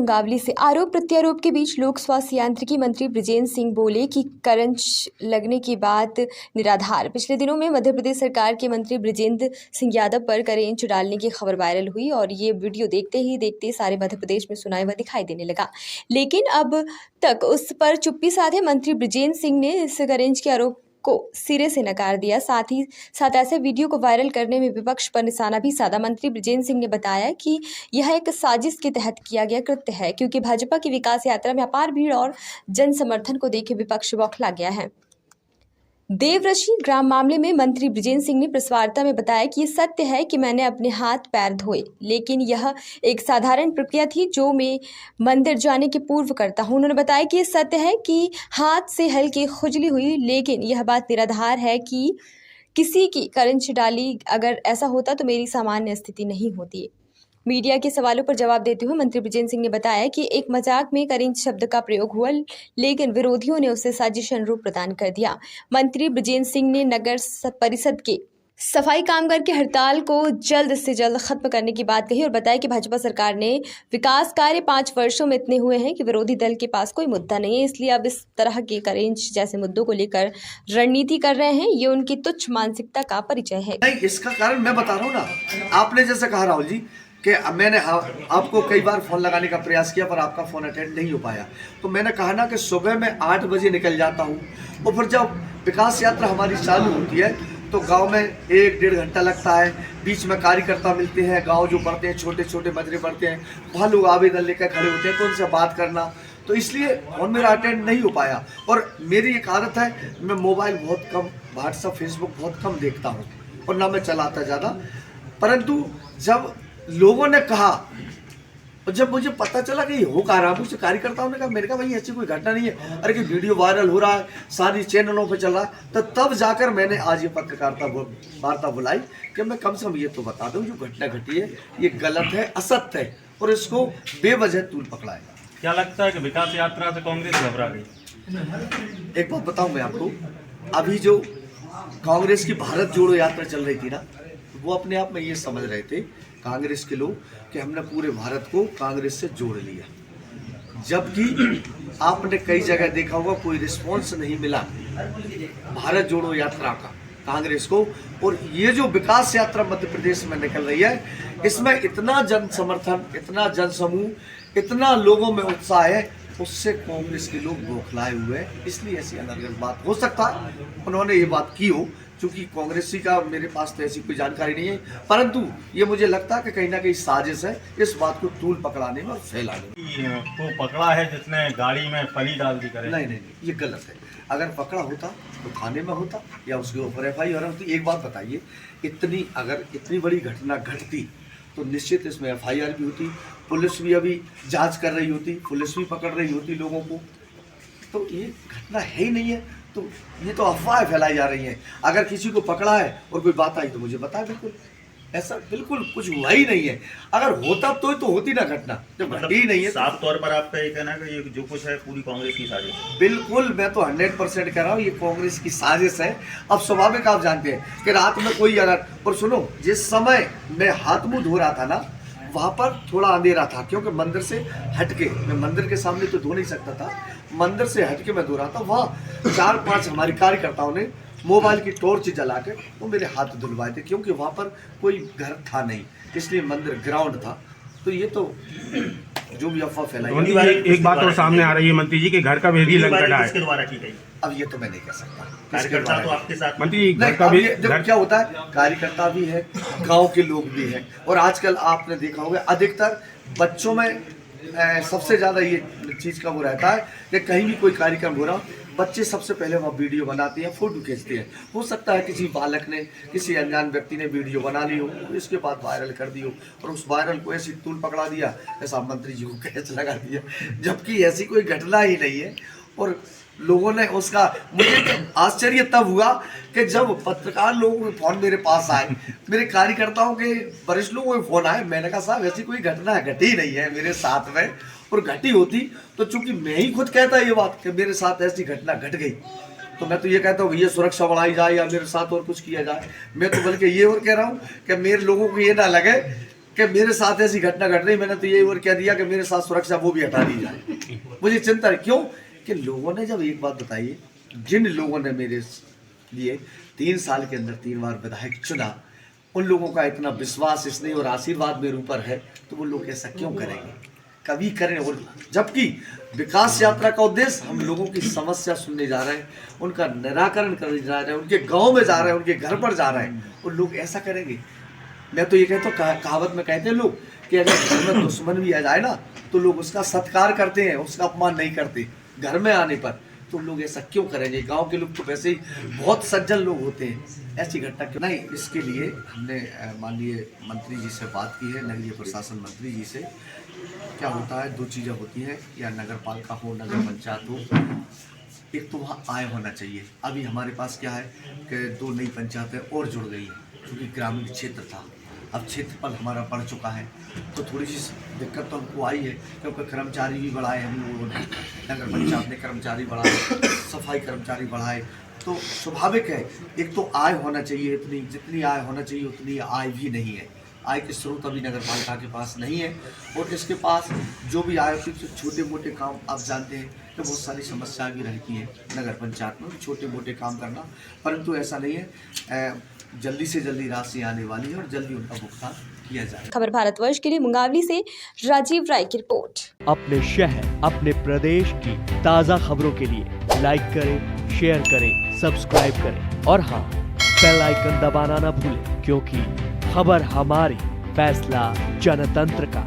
मुंगावली से आरोप प्रत्यारोप के बीच लोक स्वास्थ्य यांत्रिकी मंत्री बृजेंद्र सिंह बोले कि करंट लगने की बात निराधार। पिछले दिनों में मध्य प्रदेश सरकार के मंत्री बृजेंद्र सिंह यादव पर करंट डालने की खबर वायरल हुई और ये वीडियो देखते ही देखते सारे मध्य प्रदेश में सुनाई हुआ दिखाई देने लगा। लेकिन अब तक उस पर चुप्पी साधे मंत्री बृजेंद्र सिंह ने इस करंट के आरोप को सिरे से नकार दिया। साथ ही साथ ऐसे वीडियो को वायरल करने में विपक्ष पर निशाना भी साधा। मंत्री बृजेंद्र सिंह ने बताया कि यह एक साजिश के तहत किया गया कृत्य है, क्योंकि भाजपा की विकास यात्रा में अपार भीड़ और जन समर्थन को देखे विपक्ष बौखला गया है। देवऋषि ग्राम मामले में मंत्री बृजेंद्र सिंह ने प्रेस वार्ता में बताया कि ये सत्य है कि मैंने अपने हाथ पैर धोए, लेकिन यह एक साधारण प्रक्रिया थी जो मैं मंदिर जाने के पूर्व करता हूं। उन्होंने बताया कि ये सत्य है कि हाथ से हल्की खुजली हुई, लेकिन यह बात निराधार है कि किसी की करंट डाली। अगर ऐसा होता तो मेरी सामान्य स्थिति नहीं होती। मीडिया के सवालों पर जवाब देते हुए मंत्री बृजेंद्र सिंह ने बताया कि एक मजाक में करंट शब्द का प्रयोग हुआ, लेकिन विरोधियों ने उसे साजिश रूप प्रदान कर दिया। मंत्री बृजेंद्र सिंह ने नगर परिषद के सफाई कामगार की हड़ताल को जल्द से जल्द खत्म करने की बात कही और बताया कि भाजपा सरकार ने विकास कार्य 5 वर्षों में इतने हुए हैं कि विरोधी दल के पास कोई मुद्दा नहीं है, इसलिए अब इस तरह के करंट जैसे मुद्दों को लेकर रणनीति कर रहे हैं। ये उनकी तुच्छ मानसिकता का परिचय है। नहीं, इसका कारण मैं बता रहा हूँ ना, आपने जैसे कहा राहुल जी कि मैंने आपको कई बार फ़ोन लगाने का प्रयास किया पर आपका फ़ोन अटेंड नहीं हो पाया, तो मैंने कहा ना कि सुबह मैं 8 बजे निकल जाता हूँ और फिर जब विकास यात्रा हमारी चालू होती है तो गांव में 1-1.5 घंटा लगता है। बीच में कार्यकर्ता मिलते हैं, गांव जो बढ़ते हैं, छोटे छोटे मजरे बढ़ते हैं, वहाँ लोग आवेदन लेकर खड़े होते हैं, तो उनसे बात करना, तो इसलिए फ़ोन मेरा अटेंड नहीं हो पाया। और मेरी एक आदत है, मैं मोबाइल बहुत कम, व्हाट्सअप फेसबुक बहुत कम देखता हूँ और ना मैं चलाता ज़्यादा। परंतु जब लोगों ने कहा और जब मुझे पता चला कि हो कहा रहा, मुझसे कार्यकर्ताओं ने कहा, मैंने कहा भाई ऐसी कोई घटना नहीं है, अरे कि वीडियो वायरल हो रहा है, सारी चैनलों पे चल रहा है, तो तब जाकर मैंने आज ये पत्रकारिता वार्ता बुलाई कि मैं कम से कम ये तो बता दूं जो घटना घटी है ये गलत है, असत्य है और इसको बेवजह तूल पकड़ाएगा। क्या लगता है कि विकास यात्रा से कांग्रेस घबरा गई? एक बात बताऊं मैं आपको, अभी जो कांग्रेस की भारत जोड़ो यात्रा चल रही थी ना, वो अपने आप में ये समझ रहे थे कांग्रेस के लोग कि हमने पूरे भारत को कांग्रेस से जोड़ लिया, जबकि आपने कई जगह देखा होगा कोई रिस्पॉन्स नहीं मिला भारत जोड़ो यात्रा का कांग्रेस को। और ये जो विकास यात्रा मध्य प्रदेश में निकल रही है, इसमें इतना जन समर्थन, इतना जन समूह, इतना लोगों में उत्साह है, उससे कांग्रेस के लोग बौखलाए हुए हैं। इसलिए ऐसी अनर्गल बात हो सकता है उन्होंने ये बात की हो, क्योंकि कांग्रेसी का मेरे पास तो ऐसी कोई जानकारी नहीं है, परंतु ये मुझे लगता है कि कहीं ना कहीं साजिश है इस बात को तूल पकड़ाने में और फैलाने में। वो पकड़ा है जिसने गाड़ी में फली डाल दी करे? नहीं, ये गलत है। अगर पकड़ा होता तो थाने में होता या उसके ऊपर FIR होती। एक बात बताइए, अगर इतनी बड़ी घटना घटती तो निश्चित इसमें FIR भी होती, पुलिस भी अभी जांच कर रही होती, पुलिस भी पकड़ रही होती लोगों को। तो ये घटना है ही नहीं है, तो ये तो अफवाह फैलाई जा रही हैं। अगर किसी को पकड़ा है और कोई बात आई तो मुझे बताए, बिल्कुल ऐसा बिल्कुल कुछ हुआ ही नहीं है। अगर होता तो होती ना घटना, जब घटी ही नहीं है। साफ तौर पर आपका ये कहना है कि ये जो कुछ है पूरी कांग्रेस की साजिश है? बिल्कुल, मैं तो 100% कह रहा हूँ ये कांग्रेस की साजिश है। अब स्वाभाविक आप जानते हैं कि रात में कोई अगर, और सुनो, जिस समय मैं हाथ मुंह धो रहा था ना, वहाँ पर थोड़ा अंधेरा था, क्योंकि मंदिर से हटके, मैं मंदिर के सामने तो धो नहीं सकता था, मंदिर से हटके मैं धो रहा था। वहाँ 4-5 हमारे कार्यकर्ताओं ने मोबाइल की टॉर्च जला के वो मेरे हाथ धुलवाए थे, क्योंकि वहाँ पर कोई घर था नहीं, इसलिए मंदिर ग्राउंड था। तो ये तो जो भी अफवाह फैलाई। एक बात और सामने आ रही है मंत्री जी के घर का भेदी लंका है, किसके द्वारा की गई? अब ये तो मैं नहीं कह सकता। कार्यकर्ता तो आपके साथ मंत्री घर का भी, जब क्या होता है, कार्यकर्ता भी है, गांव के लोग भी हैं, और आजकल आपने देखा होगा अधिकतर बच्चों में सबसे ज़्यादा ये चीज़ का वो रहता है कि कहीं भी कोई कार्यक्रम हो रहा, बच्चे सबसे पहले वहाँ वीडियो बनाते हैं, फोटो खींचते हैं। हो सकता है किसी बालक ने, किसी अनजान व्यक्ति ने वीडियो बना ली हो, इसके बाद वायरल कर दी हो, और उस वायरल को ऐसी तूल पकड़ा दिया, ऐसा मंत्री जी को कैच लगा दिया, जबकि ऐसी कोई घटना ही नहीं है। और लोगों ने उसका, मुझे तो आश्चर्य तब हुआ कि जब पत्रकार लोगों के फ़ोन मेरे पास आए, मेरे कार्यकर्ताओं के वरिष्ठ लोगों के फ़ोन आए, मैंने कहा साहब ऐसी कोई घटना घटी नहीं है मेरे साथ में, और घटी होती तो चूंकि मैं ही खुद कहता ये बात कि मेरे साथ ऐसी घटना घट गई, तो मैं तो ये कहता हूँ भैया सुरक्षा बढ़ाई जाए या मेरे साथ और कुछ किया जाए। मैं तो बल्कि ये और कह रहा हूँ कि मेरे लोगों को ये ना लगे कि मेरे साथ ऐसी घटना घट रही, मैंने तो यही और कह दिया कि मेरे साथ सुरक्षा वो भी हटा दी जाए। मुझे चिंता है, क्यों कि लोगों ने जब एक बात बताई, जिन लोगों ने मेरे लिए 3 साल के अंदर 3 बार विधायक चुना, उन लोगों का इतना विश्वास, स्नेह और आशीर्वाद मेरे ऊपर है, तो वो लोग ऐसा क्यों करेंगे, कभी करें। और जबकि विकास यात्रा का उद्देश्य हम लोगों की समस्या सुनने जा रहे हैं, उनका निराकरण करने जा रहे हैं, उनके गांव में जा रहे हैं, उनके घर पर जा रहे हैं, और लोग ऐसा करेंगे। मैं तो ये कहता हूँ, कहावत में कहते हैं लोग कि अगर घर में दुश्मन भी आ जाए ना, तो लोग उसका सत्कार करते हैं, उसका अपमान नहीं करते घर में आने पर। तो लोग ऐसा क्यों करेंगे? गांव के लोग तो वैसे ही बहुत सज्जन लोग होते हैं, ऐसी घटना क्यों नहीं। इसके लिए हमने माननीय मंत्री जी से बात की है, नगरीय प्रशासन मंत्री जी से। क्या होता है, 2 चीज़ें होती हैं, या नगर पालिका हो, नगर पंचायत हो, एक तो वहाँ आय होना चाहिए। अभी हमारे पास क्या है कि 2 नई पंचायतें और जुड़ गई हैं, क्योंकि ग्रामीण क्षेत्र था, अब क्षेत्रफल हमारा बढ़ चुका है, तो थोड़ी सी दिक्कत तो हमको आई है, क्योंकि कर्मचारी भी बढ़ाए हम लोगों ने, नगर पंचायत ने कर्मचारी बढ़ाए, सफाई कर्मचारी बढ़ाए, तो स्वाभाविक है एक तो आय होना चाहिए। इतनी जितनी आय होना चाहिए उतनी आय भी नहीं है, आय के स्रोत अभी नगर पालिका के पास नहीं है, और इसके पास जो भी आय होती है छोटे मोटे काम, आप जानते हैं कि बहुत सारी समस्याएं भी रहती हैं नगर पंचायत में, छोटे मोटे काम करना, परंतु ऐसा नहीं है, जल्दी से जल्दी राशि आने वाली है और जल्दी उनका भुगतान किया जाए। खबर भारतवर्ष के लिए मुंगावली से राजीव राय की रिपोर्ट। अपने शहर, अपने प्रदेश की ताज़ा खबरों के लिए लाइक करें, शेयर करें, सब्सक्राइब करें और हाँ, बेल आइकन दबाना ना भूलें, क्योंकि खबर हमारी, फैसला जनतंत्र का।